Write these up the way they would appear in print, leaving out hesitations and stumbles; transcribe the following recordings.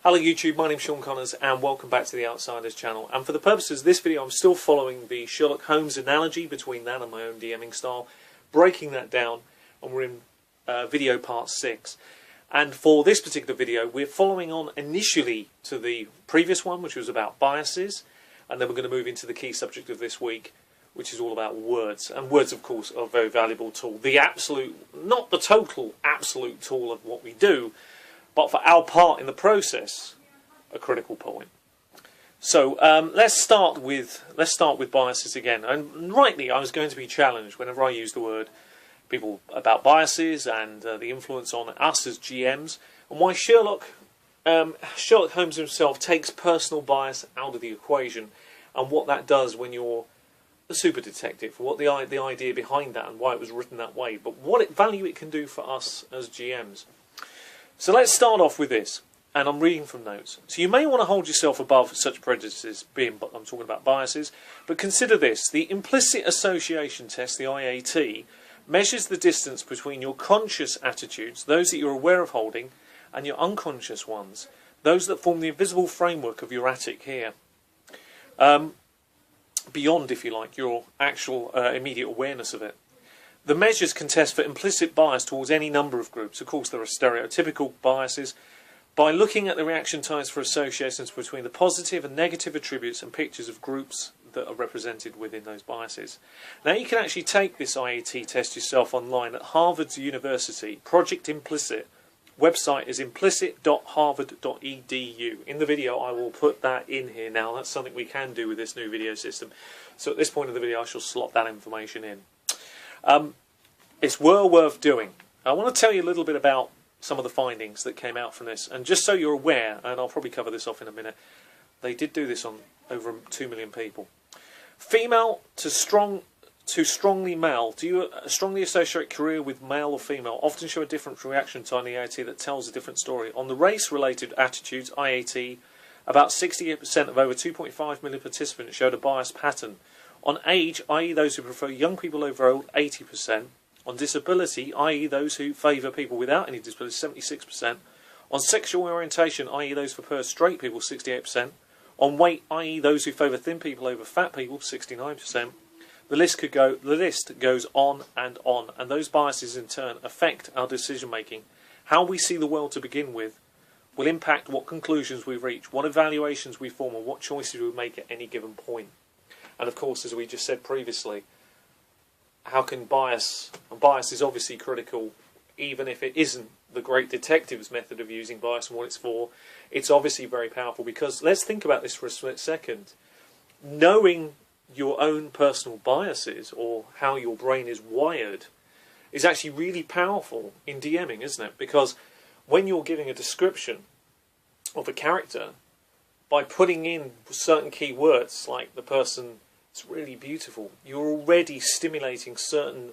Hello YouTube, my name's Sean Connors and welcome back to the Outsiders channel. And for the purposes of this video, I'm still following the Sherlock Holmes analogy between that and my own DMing style, breaking that down, and we're in video part 6. And for this particular video, we're following on initially to the previous one, which was about biases, and then we're going to move into the key subject of this week, which is all about words. And words, of course, are a very valuable tool. The absolute, not the total absolute tool of what we do, but for our part in the process, a critical point. So let's start with biases again. And rightly, I was going to be challenged whenever I use the word people about biases and the influence on us as GMs, and why Sherlock Holmes himself takes personal bias out of the equation, and what that does when you're a super detective, what the idea behind that, and why it was written that way, but what value it can do for us as GMs. So let's start off with this, and I'm reading from notes. So you may want to hold yourself above such prejudices, I'm talking about biases, but consider this. The implicit association test, the IAT, measures the distance between your conscious attitudes, those that you're aware of holding, and your unconscious ones, those that form the invisible framework of your attic here. Beyond, if you like, your actual immediate awareness of it. The measures can test for implicit bias towards any number of groups. Of course, there are stereotypical biases. By looking at the reaction times for associations between the positive and negative attributes and pictures of groups that are represented within those biases. Now, you can actually take this IAT test yourself online at Harvard University. Project Implicit. Website is implicit.harvard.edu. In the video, I will put that in here now. That's something we can do with this new video system. So at this point of the video, I shall slot that information in. It's well worth doing. I want to tell you a little bit about some of the findings that came out from this, and just so you're aware, and I'll probably cover this off in a minute, they did do this on over 2 million people. Female to strongly male. Do you strongly associate career with male or female? Often show a different reaction time in the IAT that tells a different story. On the race-related attitudes, IAT, about 68% of over 2.5 million participants showed a biased pattern. On age, i.e. those who prefer young people over old, 80%. On disability, i.e. those who favour people without any disability, 76%. On sexual orientation, i.e. those who prefer straight people, 68%. On weight, i.e. those who favour thin people over fat people, 69%. The list goes on, and those biases in turn affect our decision making. How we see the world to begin with will impact what conclusions we reach, what evaluations we form, and what choices we make at any given point. And of course, as we just said previously, how can bias is obviously critical, even if it isn't the great detective's method of using bias and what it's for. It's obviously very powerful, because let's think about this for a split second. Knowing your own personal biases, or how your brain is wired, is actually really powerful in DMing, isn't it? Because when you're giving a description of a character, by putting in certain key words like the person is really beautiful, you're already stimulating certain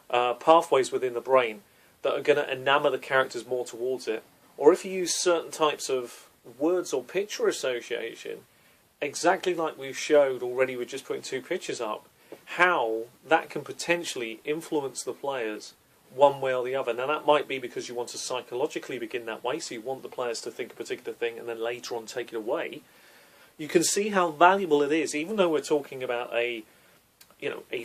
pathways within the brain that are going to enamour the characters more towards it. Or if you use certain types of words or picture association, exactly like we've showed already with just putting 2 pictures up, how that can potentially influence the players one way or the other. Now, that might be because you want to psychologically begin that way, so you want the players to think a particular thing and then later on take it away. You can see how valuable it is, even though we're talking about a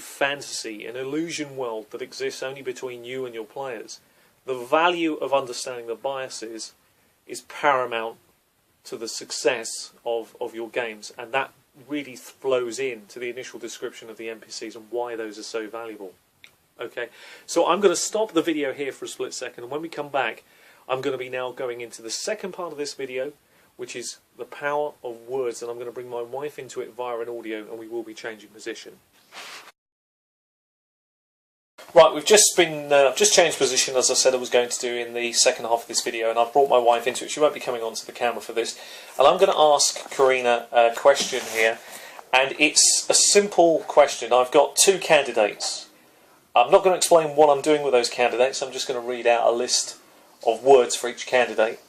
fantasy, an illusion world that exists only between you and your players. The value of understanding the biases is paramount to the success of your games, and that really flows into the initial description of the NPCs and why those are so valuable. Okay, so I'm going to stop the video here for a split second, and when we come back, I'm going to be now going into the second part of this video, which is the power of words, and I'm going to bring my wife into it via an audio, and we will be changing position. Right, we've just changed position, as I said I was going to do in the second half of this video, and I've brought my wife into it. She won't be coming onto the camera for this, and I'm going to ask Karina a question here, and it's a simple question. I've got 2 candidates. I'm not going to explain what I'm doing with those candidates. I'm just going to read out a list of words for each candidate,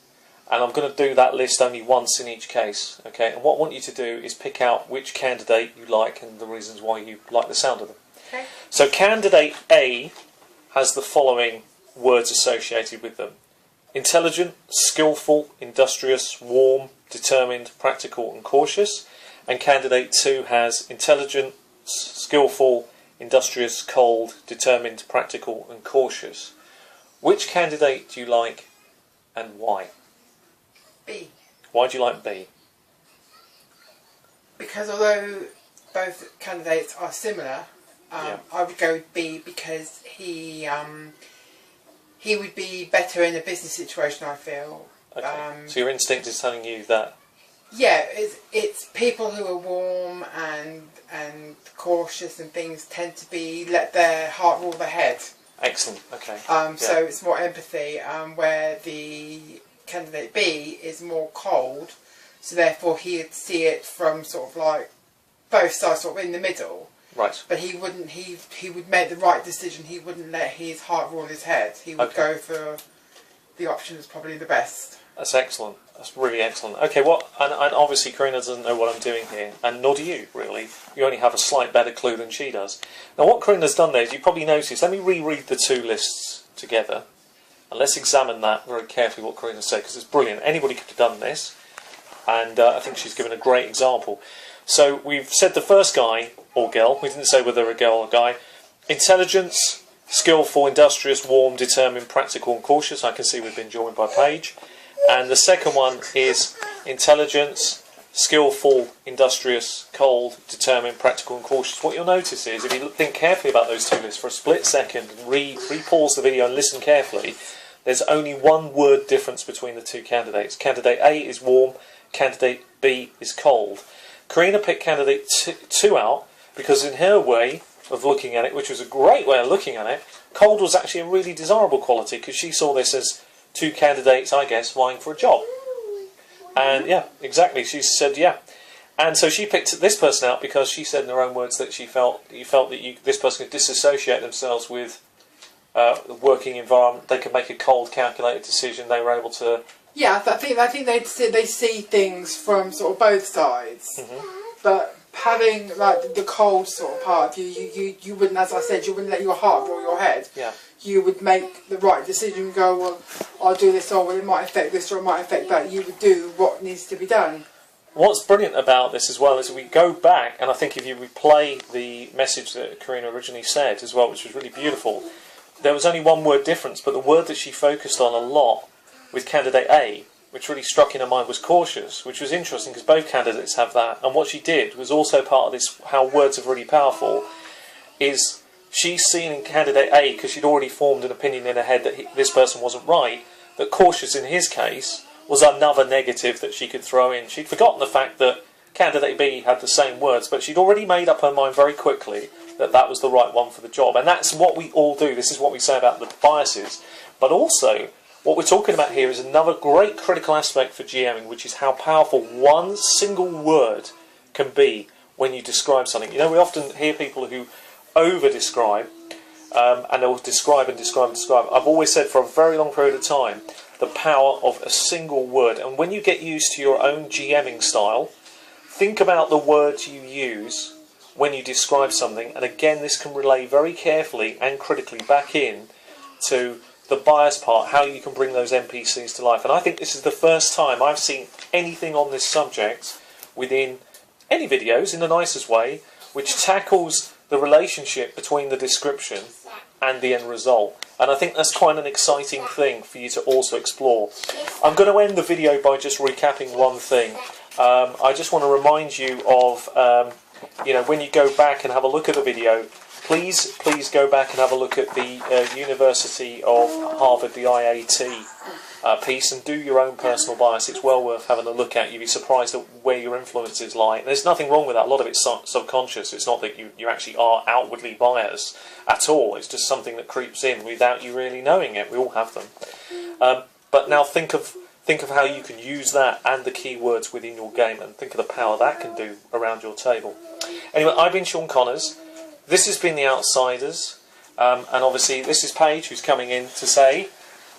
and I'm going to do that list only once in each case. Okay, and what I want you to do is pick out which candidate you like and the reasons why you like the sound of them. Okay. So candidate A has the following words associated with them: intelligent, skillful, industrious, warm, determined, practical and cautious. And candidate 2 has intelligent, skillful, industrious, cold, determined, practical and cautious. Which candidate do you like and why? B. Why do you like B? Because although both candidates are similar, I would go with B because he would be better in a business situation, I feel. Okay. So your instinct is telling you that? Yeah, it's people who are warm and cautious and things tend to be let their heart rule their head. Excellent. Okay. So it's more empathy, where the candidate B is more cold, so therefore he'd see it from sort of like both sides, sort of in the middle. Right. But he wouldn't. He would make the right decision. He wouldn't let his heart rule his head. He would go for the option that's probably the best. That's excellent. That's really excellent. Okay, and obviously Karina doesn't know what I'm doing here, and nor do you, really. You only have a slight better clue than she does. Now, what Karina's done there is, you probably noticed, let me reread the two lists together, and let's examine that very carefully, what Karina said, because it's brilliant. Anybody could have done this, and I think she's given a great example. So, we've said the first guy, or girl, we didn't say whether they're a girl or a guy, intelligence, skillful, industrious, warm, determined, practical and cautious. I can see we've been joined by Paige. And the second one is intelligence, skillful, industrious, cold, determined, practical and cautious. What you'll notice is, if you think carefully about those two lists for a split second and re-pause the video and listen carefully, there's only one word difference between the two candidates. Candidate A is warm, candidate B is cold. Karina picked candidate 2 out because in her way of looking at it, which was a great way of looking at it, cold was actually a really desirable quality because she saw this as two candidates, I guess, vying for a job. And yeah, exactly, she said yeah. And so she picked this person out because she said in her own words that she felt that this person could disassociate themselves with the working environment. They could make a cold, calculated decision. They were able to... Yeah, I think they see things from sort of both sides. But having like the cold sort of part, you wouldn't, as I said, you wouldn't let your heart rule your head. Yeah. You would make the right decision and go, well, I'll do this, or well, it might affect this or it might affect that. You would do what needs to be done. What's brilliant about this as well is we go back, and I think if you replay the message that Karina originally said as well, which was really beautiful, there was only one word difference, but the word that she focused on a lot with candidate A, which really struck in her mind, was cautious, which was interesting because both candidates have that. And what she did was also part of this, how words are really powerful, is she's seen in candidate A, because she'd already formed an opinion in her head that this person wasn't right, that cautious in his case was another negative that she could throw in. She'd forgotten the fact that candidate B had the same words, but she'd already made up her mind very quickly that that was the right one for the job. And that's what we all do. This is what we say about the biases. But also, what we're talking about here is another great critical aspect for GMing, which is how powerful one single word can be when you describe something. You know, we often hear people who over-describe, and they'll describe and describe and describe. I've always said for a very long period of time, the power of a single word. And when you get used to your own GMing style, think about the words you use when you describe something. And again, this can relay very carefully and critically back in to the bias part, how you can bring those NPCs to life. And I think this is the first time I've seen anything on this subject within any videos in the nicest way, which tackles the relationship between the description and the end result. And I think that's quite an exciting thing for you to also explore. I'm going to end the video by just recapping one thing. I just want to remind you of, you know, when you go back and have a look at the video, please go back and have a look at the University of Harvard, the IAT piece, and do your own personal bias. It's well worth having a look at. You'd be surprised at where your influences lie. And there's nothing wrong with that. A lot of it's subconscious. It's not that you actually are outwardly biased at all. It's just something that creeps in without you really knowing it. We all have them. But now think of how you can use that and the keywords within your game, and think of the power that can do around your table. Anyway, I've been Sean Connors. This has been The Outsiders, and obviously this is Paige, who's coming in to say,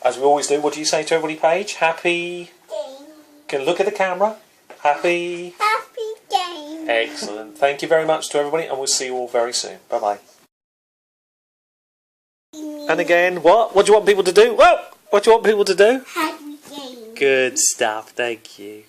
as we always do, what do you say to everybody, Paige? Happy... game. Can look at the camera. Happy... Happy game. Excellent. Thank you very much to everybody, and we'll see you all very soon. Bye-bye. And again, what? What do you want people to do? Well, what do you want people to do? Happy Good stuff, thank you.